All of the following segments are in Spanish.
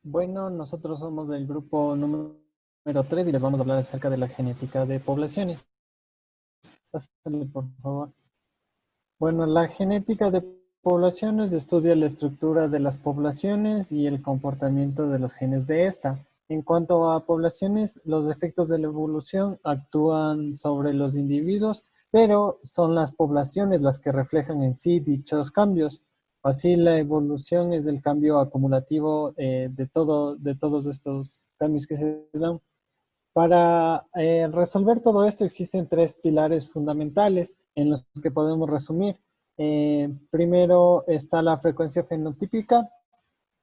Bueno, nosotros somos del grupo número 3 y les vamos a hablar acerca de la genética de poblaciones. Pásale, por favor. Bueno, la genética de poblaciones estudia la estructura de las poblaciones y el comportamiento de los genes de esta. En cuanto a poblaciones, los efectos de la evolución actúan sobre los individuos, pero son las poblaciones las que reflejan en sí dichos cambios. Así, la evolución es el cambio acumulativo de todos estos cambios que se dan. Para resolver todo esto existen tres pilares fundamentales en los que podemos resumir. Primero está la frecuencia fenotípica,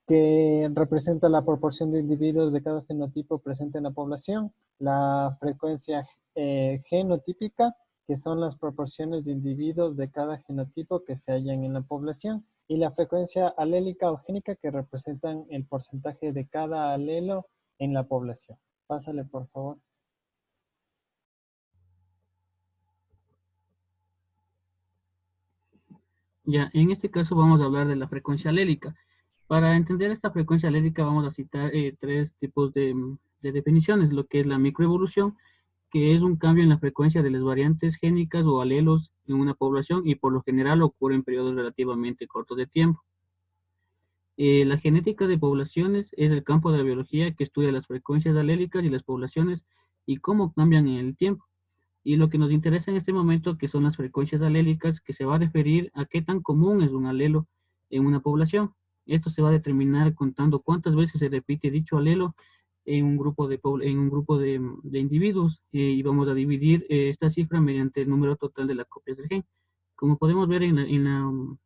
que representa la proporción de individuos de cada fenotipo presente en la población. La frecuencia genotípica, que son las proporciones de individuos de cada genotipo que se hallan en la población. Y la frecuencia alélica o génica, que representan el porcentaje de cada alelo en la población. Pásale, por favor. Ya, en este caso vamos a hablar de la frecuencia alélica. Para entender esta frecuencia alélica vamos a citar tres tipos de definiciones, lo que es la microevolución, que es un cambio en la frecuencia de las variantes génicas o alelos en una población y por lo general ocurre en periodos relativamente cortos de tiempo. La genética de poblaciones es el campo de la biología que estudia las frecuencias alélicas y las poblaciones y cómo cambian en el tiempo. Y lo que nos interesa en este momento, que son las frecuencias alélicas, que se va a referir a qué tan común es un alelo en una población. Esto se va a determinar contando cuántas veces se repite dicho alelo en un grupo de individuos y vamos a dividir esta cifra mediante el número total de las copias del gen. Como podemos ver en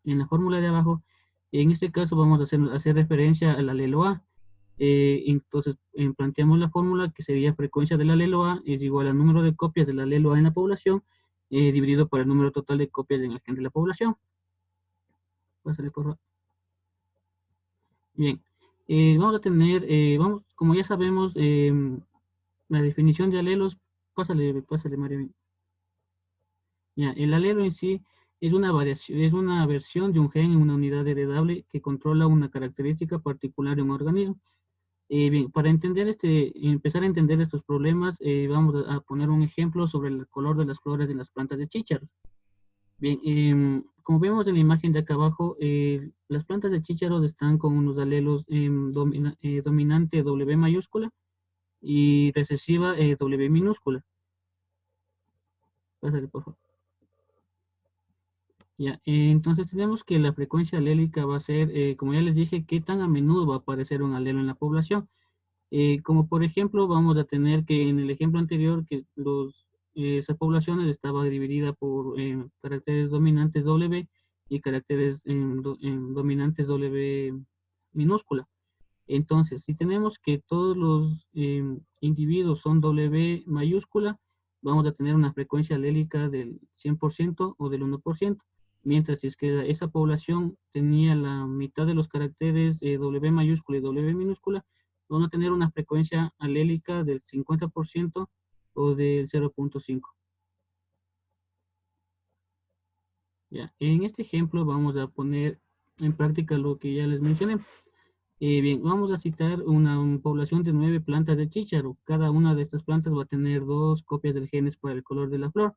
la fórmula de abajo, en este caso vamos a hacer referencia al alelo A. Entonces, planteamos la fórmula que sería frecuencia del alelo A es igual al número de copias del alelo A en la población dividido por el número total de copias en el gen de la población. Pásale, por favor. Bien, vamos a tener, como ya sabemos, la definición de alelos, pásale, María. Ya, el alelo en sí es una versión de un gen en una unidad heredable que controla una característica particular de un organismo. Bien, para empezar a entender estos problemas, vamos a poner un ejemplo sobre el color de las flores de las plantas de chícharo. Bien, como vemos en la imagen de acá abajo, las plantas de chícharos están con unos alelos dominante W mayúscula y recesiva W minúscula. Pásale, por favor. Ya, entonces tenemos que la frecuencia alélica va a ser, como ya les dije, qué tan a menudo va a aparecer un alelo en la población. Como por ejemplo, vamos a tener que en el ejemplo anterior que esa población estaba dividida por caracteres dominantes W y caracteres dominantes W minúscula. Entonces, si tenemos que todos los individuos son W mayúscula, vamos a tener una frecuencia alélica del 100% o del 1%, mientras si es que esa población tenía la mitad de los caracteres W mayúscula y W minúscula, vamos a tener una frecuencia alélica del 50% o del 0.5. Ya, en este ejemplo vamos a poner en práctica lo que ya les mencioné. Bien, vamos a citar una población de 9 plantas de chícharo. Cada una de estas plantas va a tener dos copias del genes para el color de la flor.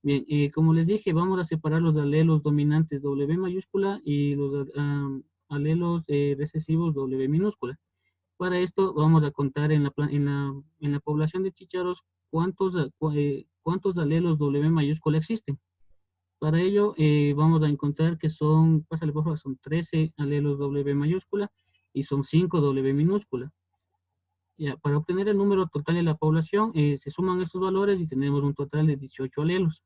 Bien, como les dije, vamos a separar los alelos dominantes W mayúscula y los alelos recesivos W minúscula. Para esto vamos a contar en la población de chícharos cuántos alelos W mayúscula existen. Para ello vamos a encontrar que pásale por favor, son 13 alelos W mayúscula y son 5 W minúscula. Ya, para obtener el número total de la población se suman estos valores y tenemos un total de 18 alelos.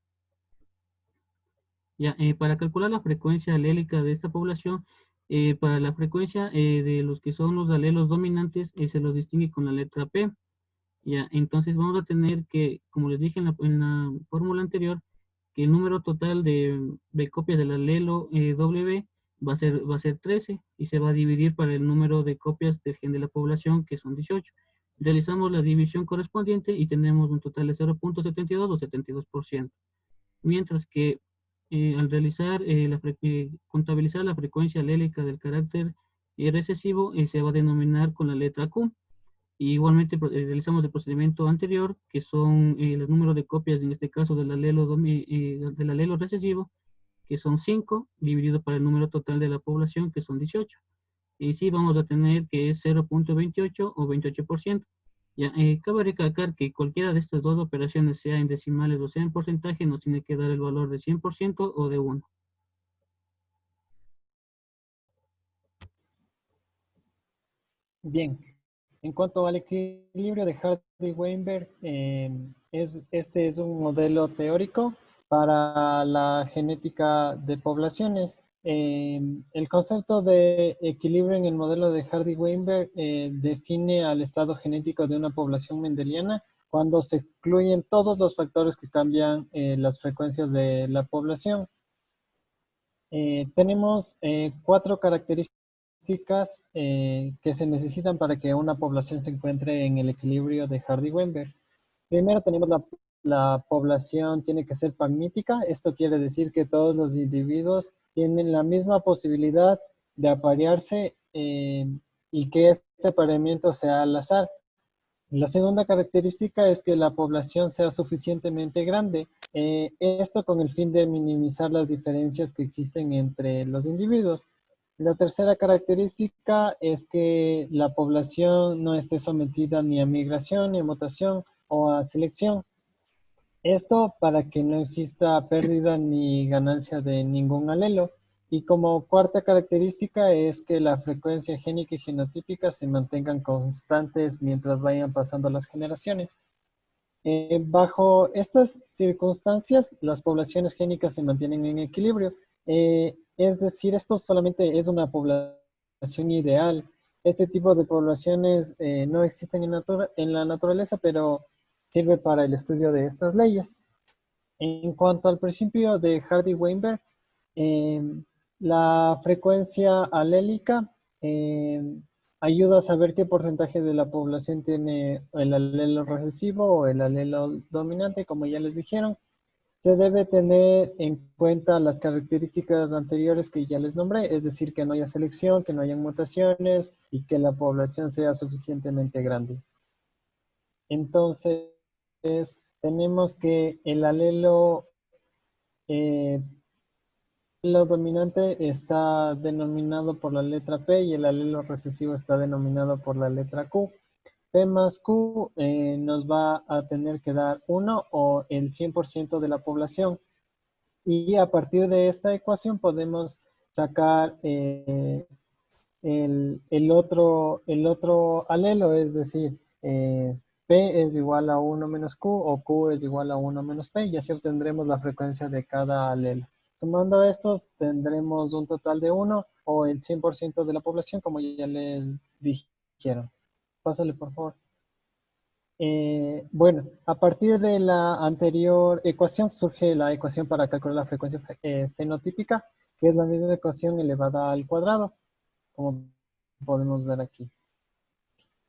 Ya, para calcular la frecuencia alélica de esta población, para la frecuencia de los que son los alelos dominantes se los distingue con la letra P. Ya, entonces vamos a tener que, como les dije en la fórmula anterior, que el número total de copias del alelo W va a ser 13 y se va a dividir para el número de copias del gen de la población, que son 18. Realizamos la división correspondiente y tenemos un total de 0.72 o 72%. Mientras que al realizar contabilizar la frecuencia alélica del carácter recesivo se va a denominar con la letra Q. Y igualmente realizamos el procedimiento anterior, que son los números de copias, en este caso del alelo recesivo, que son 5, dividido para el número total de la población, que son 18. Y sí vamos a tener que es 0.28 o 28%. Ya, cabe recalcar que cualquiera de estas dos operaciones, sea en decimales o sea en porcentaje, nos tiene que dar el valor de 100% o de 1. Bien, en cuanto al equilibrio de Hardy-Weinberg, este es un modelo teórico para la genética de poblaciones. El concepto de equilibrio en el modelo de Hardy-Weinberg define al estado genético de una población mendeliana cuando se excluyen todos los factores que cambian las frecuencias de la población. Tenemos cuatro características que se necesitan para que una población se encuentre en el equilibrio de Hardy-Weinberg. Primero tenemos la población tiene que ser pagnítica. Esto quiere decir que todos los individuos tienen la misma posibilidad de aparearse y que este apareamiento sea al azar. La segunda característica es que la población sea suficientemente grande, esto con el fin de minimizar las diferencias que existen entre los individuos. La tercera característica es que la población no esté sometida ni a migración, ni a mutación o a selección. Esto para que no exista pérdida ni ganancia de ningún alelo. Y como cuarta característica es que la frecuencia génica y genotípica se mantengan constantes mientras vayan pasando las generaciones. Bajo estas circunstancias, las poblaciones génicas se mantienen en equilibrio. Es decir, esto solamente es una población ideal. Este tipo de poblaciones no existen en la naturaleza, pero sirve para el estudio de estas leyes. En cuanto al principio de Hardy-Weinberg, eh, la frecuencia alélica eh, ayuda a saber qué porcentaje de la población tiene el alelo recesivo o el alelo dominante, como ya les dijeron. Se debe tener en cuenta las características anteriores que ya les nombré, es decir, que no haya selección, que no haya mutaciones y que la población sea suficientemente grande. Entonces, tenemos que el alelo eh, alelo dominante está denominado por la letra P y el alelo recesivo está denominado por la letra Q. P más Q nos va a tener que dar 1 o el 100% de la población. Y a partir de esta ecuación podemos sacar el otro alelo, es decir, P es igual a 1 menos Q o Q es igual a 1 menos P y así obtendremos la frecuencia de cada alelo. Sumando estos tendremos un total de 1 o el 100% de la población, como ya les dijeron. Pásale, por favor. Bueno, a partir de la anterior ecuación surge la ecuación para calcular la frecuencia fenotípica, que es la misma ecuación elevada al cuadrado, como podemos ver aquí.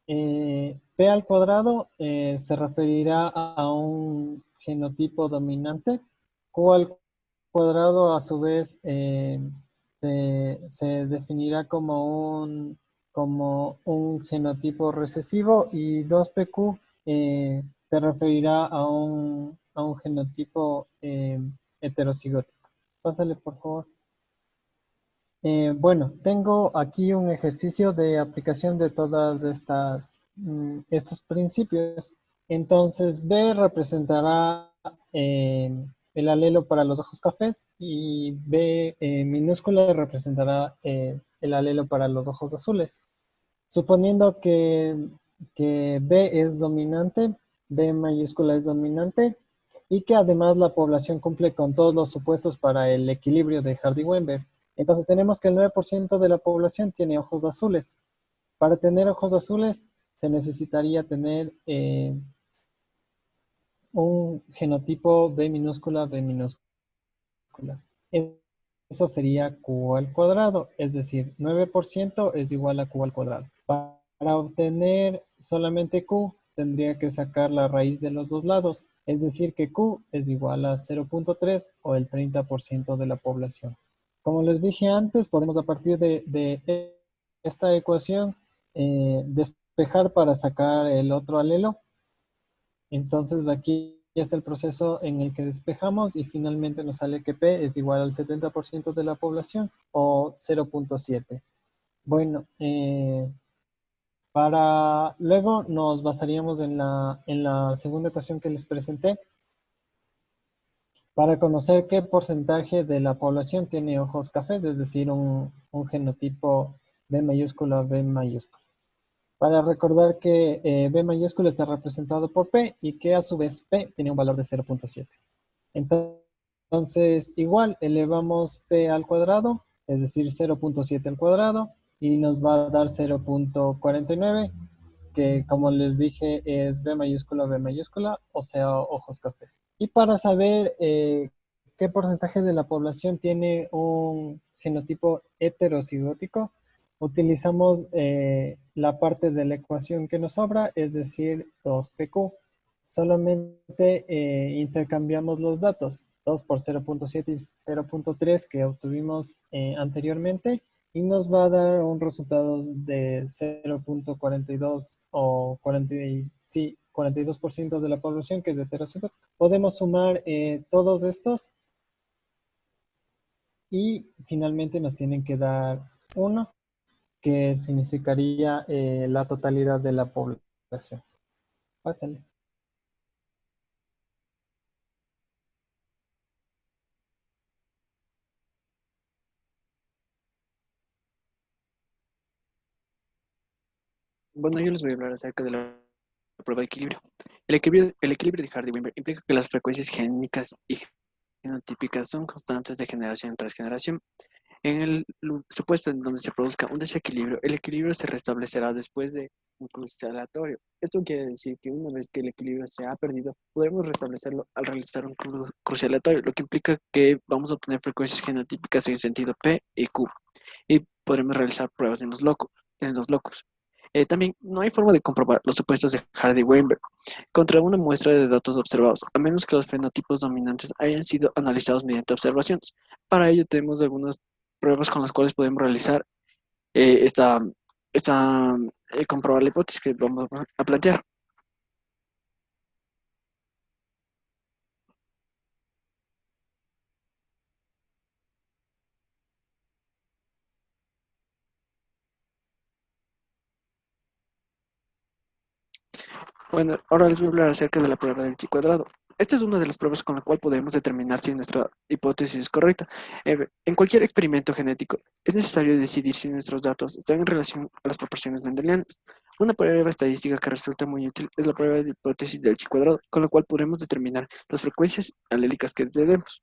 P al cuadrado se referirá a un genotipo dominante. Q al cuadrado a su vez se definirá como un genotipo recesivo y 2PQ se referirá a un genotipo heterocigótico. Pásale, por favor. Bueno, tengo aquí un ejercicio de aplicación de todas estos principios. Entonces, B representará el alelo para los ojos cafés y B minúscula representará el alelo para los ojos azules. Suponiendo que B es dominante, B mayúscula es dominante y que además la población cumple con todos los supuestos para el equilibrio de Hardy-Weinberg. Entonces tenemos que el 9% de la población tiene ojos azules. Para tener ojos azules se necesitaría tener un genotipo B minúscula, B minúscula. Eso sería Q al cuadrado, es decir, 9% es igual a Q al cuadrado. Para obtener solamente Q, tendría que sacar la raíz de los dos lados, es decir, que Q es igual a 0.3 o el 30% de la población. Como les dije antes, podemos a partir de esta ecuación, despejar para sacar el otro alelo. Entonces aquí está el proceso en el que despejamos y finalmente nos sale que P es igual al 70% de la población o 0.7. Bueno, para luego nos basaríamos en la segunda ecuación que les presenté para conocer qué porcentaje de la población tiene ojos cafés, es decir, un genotipo B mayúscula B mayúscula. Para recordar que B mayúscula está representado por P y que a su vez P tiene un valor de 0.7. Entonces, igual elevamos P al cuadrado, es decir, 0.7 al cuadrado, y nos va a dar 0.49, que como les dije es B mayúscula, o sea, ojos cafés. Y para saber qué porcentaje de la población tiene un genotipo heterocigótico, utilizamos la parte de la ecuación que nos sobra, es decir, 2PQ. Solamente intercambiamos los datos, 2 por 0.7 y 0.3 que obtuvimos anteriormente, y nos va a dar un resultado de 0.42 o 40, sí, 42% de la población que es de heterocigótica. Podemos sumar todos estos y finalmente nos tienen que dar 1, que significaría la totalidad de la población. Pásale. Bueno, yo les voy a hablar acerca de la prueba de equilibrio. El equilibrio de Hardy-Weinberg implica que las frecuencias génicas y genotípicas son constantes de generación tras generación. En el supuesto en donde se produzca un desequilibrio, el equilibrio se restablecerá después de un cruce aleatorio. Esto quiere decir que una vez que el equilibrio se ha perdido, podremos restablecerlo al realizar un cruce aleatorio, lo que implica que vamos a obtener frecuencias genotípicas en sentido P y Q, y podremos realizar pruebas en los locos. También no hay forma de comprobar los supuestos de Hardy-Weinberg contra una muestra de datos observados, a menos que los fenotipos dominantes hayan sido analizados mediante observaciones. Para ello tenemos algunas pruebas con las cuales podemos realizar esta, comprobar la hipótesis que vamos a plantear. Bueno, ahora les voy a hablar acerca de la prueba del chi cuadrado. Esta es una de las pruebas con la cual podemos determinar si nuestra hipótesis es correcta. En cualquier experimento genético es necesario decidir si nuestros datos están en relación a las proporciones mendelianas. Una prueba estadística que resulta muy útil es la prueba de hipótesis del chi cuadrado, con la cual podremos determinar las frecuencias alélicas que tenemos.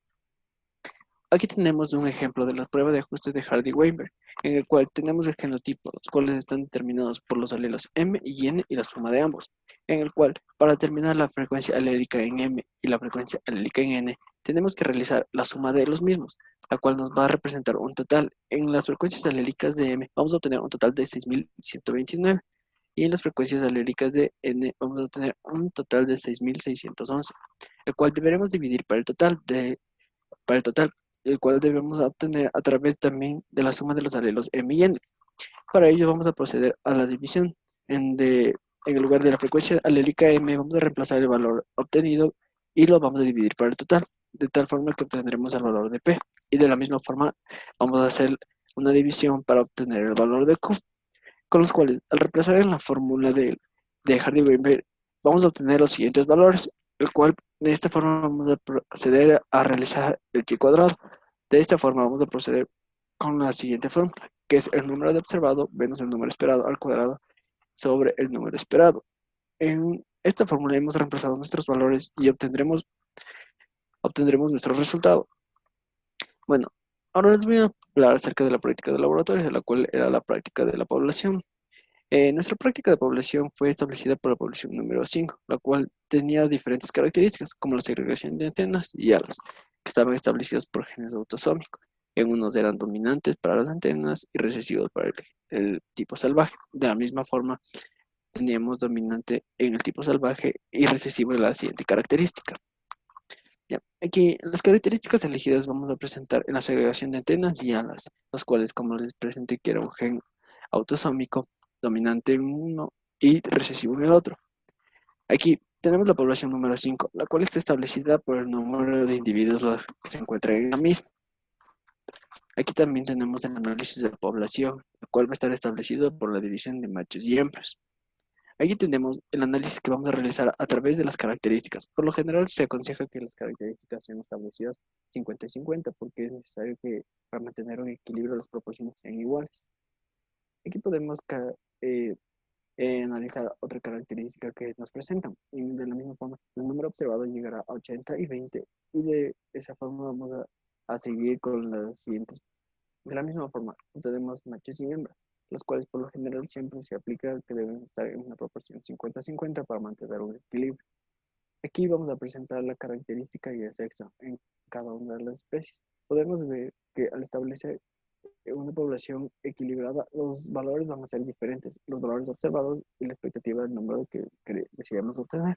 Aquí tenemos un ejemplo de la prueba de ajuste de Hardy-Weinberg, en el cual tenemos el genotipo, los cuales están determinados por los alelos M y N y la suma de ambos, en el cual, para determinar la frecuencia alélica en M y la frecuencia alélica en N, tenemos que realizar la suma de los mismos, la cual nos va a representar un total. En las frecuencias alélicas de M vamos a obtener un total de 6.129, y en las frecuencias alélicas de N vamos a obtener un total de 6.611, el cual deberemos dividir para el total, el cual debemos obtener a través también de la suma de los alelos M y N. Para ello vamos a proceder a la división, en el lugar de la frecuencia alélica M vamos a reemplazar el valor obtenido y lo vamos a dividir por el total, de tal forma que obtendremos el valor de P. Y de la misma forma vamos a hacer una división para obtener el valor de Q, con los cuales al reemplazar en la fórmula de Hardy-Weinberg vamos a obtener los siguientes valores, el cual de esta forma vamos a proceder a realizar el chi cuadrado. De esta forma vamos a proceder con la siguiente fórmula, que es el número de observado menos el número esperado al cuadrado sobre el número esperado. En esta fórmula hemos reemplazado nuestros valores y obtendremos nuestro resultado. Bueno, ahora les voy a hablar acerca de la práctica de laboratorio, de la cual era la práctica de la población. Nuestra práctica de población fue establecida por la población número 5, la cual tenía diferentes características, como la segregación de antenas y alas, que estaban establecidos por genes autosómicos. En unos eran dominantes para las antenas y recesivos para el tipo salvaje. De la misma forma, teníamos dominante en el tipo salvaje y recesivo en la siguiente característica. Ya, aquí las características elegidas vamos a presentar en la segregación de antenas y alas, los cuales, como les presenté, que era un gen autosómico, dominante en uno y recesivo en el otro. Aquí tenemos la población número 5, la cual está establecida por el número de individuos que se encuentran en la misma. Aquí también tenemos el análisis de la población, el cual va a estar establecido por la división de machos y hembras. Aquí tenemos el análisis que vamos a realizar a través de las características. Por lo general se aconseja que las características sean establecidas 50 y 50 porque es necesario que para mantener un equilibrio las proporciones sean iguales. Aquí podemos analizar otra característica que nos presentan. Y de la misma forma, el número observado llegará a 80 y 20 y de esa forma vamos a seguir con las siguientes. De la misma forma, tenemos machos y hembras, los cuales por lo general siempre se aplica que deben estar en una proporción 50-50 para mantener un equilibrio. Aquí vamos a presentar la característica y el sexo en cada una de las especies. Podemos ver que al establecer una población equilibrada, los valores van a ser diferentes, los valores observados y la expectativa del número que deseamos obtener.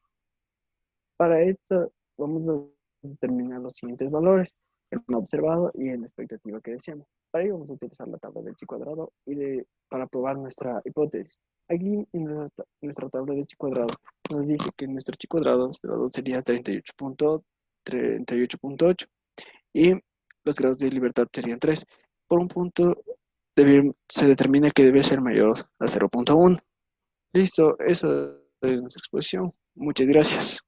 Para esto vamos a determinar los siguientes valores, el no observado y en la expectativa que deseamos. Para ello vamos a utilizar la tabla de chi cuadrado para probar nuestra hipótesis. Aquí en nuestra tabla de chi cuadrado nos dice que nuestro chi cuadrado esperado sería 38.8 y los grados de libertad serían 3. Por un punto se determina que debe ser mayor a 0.1. Listo, eso es nuestra exposición. Muchas gracias.